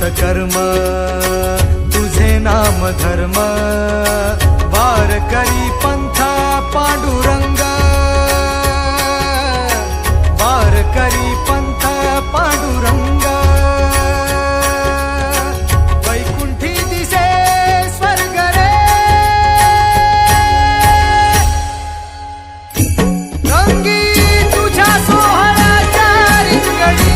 कर्म तुझे नाम धर्म वारकरी पंथा पांडुरंग वारकरी पंथा पांडुरंग वैकुंठी दिसे स्वर्ग रे रंगी तुझ्या सोहळ्याच्या रिंगणी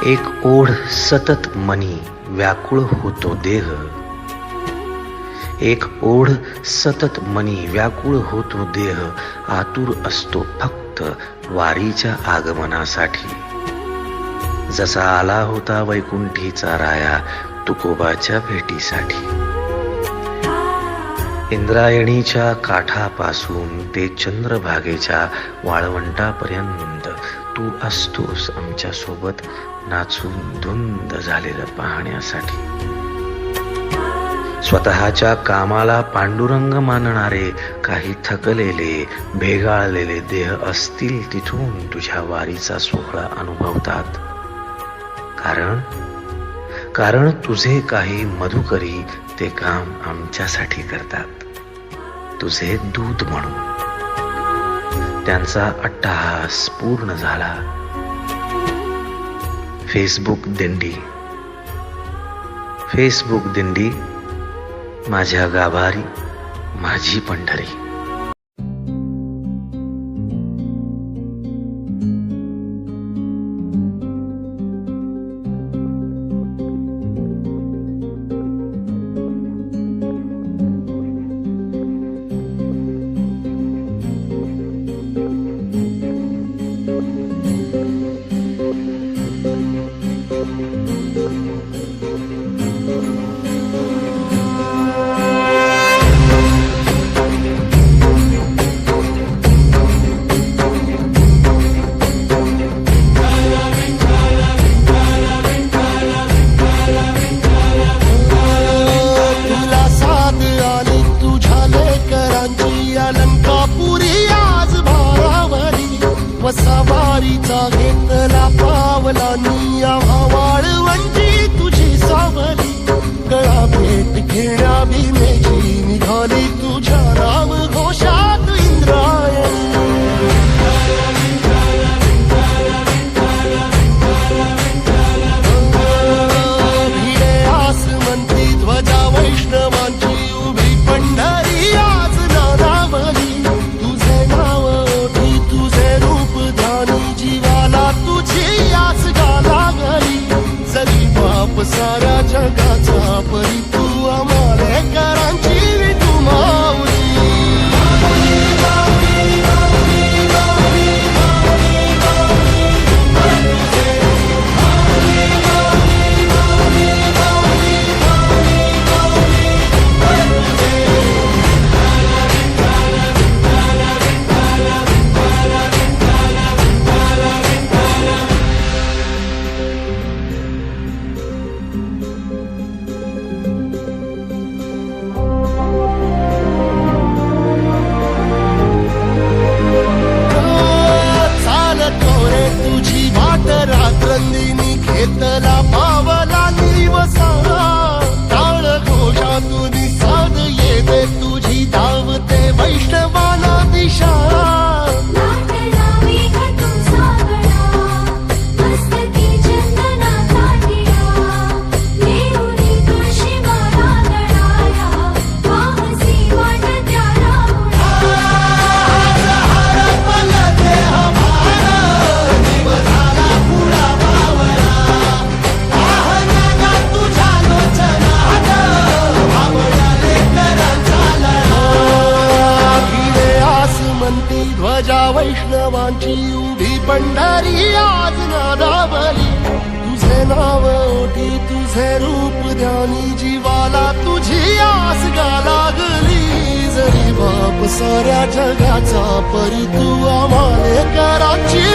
एक ओढ सतत मनी व्याकुळ होतो देह एक ओढ सतत मनी व्याकुळ होतो देह आतुर असतो फक्त वारीच्या आगमनासाठी जसा आला होता वैकुंठीचा राया तुकोबाच्या भेटीसाठी इंद्रायणीच्या काठापासून ते चंद्रभागेच्या वाळवंटापर्यंत तू असतोस आमच्या सोबत नाचून धुंद झालेलं पाहण्यासाठी स्वतःच्या कामाला पांडुरंग मानणारे काही थकलेले भेगाळलेले देह असतील तिथून तुझ्या वारीचा सोहळा अनुभवतात कारण तुझे काही मधुकरी ते काम आमच्यासाठी करतात तुझे दूत म्हणून त्यांचा अट्टहास पूर्ण झाला फेसबुक दिंडी माझ्या गाभारी माझी पंढरी सवारीचा घेतला पावला निया वाळवंटी तुझी सावली गळा भेट घेण्या भीमेची निघाली तुझ्या राम घोषात इंद्रायणी भिडे आसमंती ध्वजा वैष्णवांची उभी पंढरी आज नादावली तुझे नाव ओठी तुझे रूप ध्यानी जीवाला तुझी आस गाला गली ध्वजा वैष्णवांची उभी पंढरी आज नादावली तुझे नाव ओठी तुझे रूप ध्यानी जीवाला तुझी आस गा लागली जरी बाप साऱ्या जगाचा परी तू आम्हाले कराची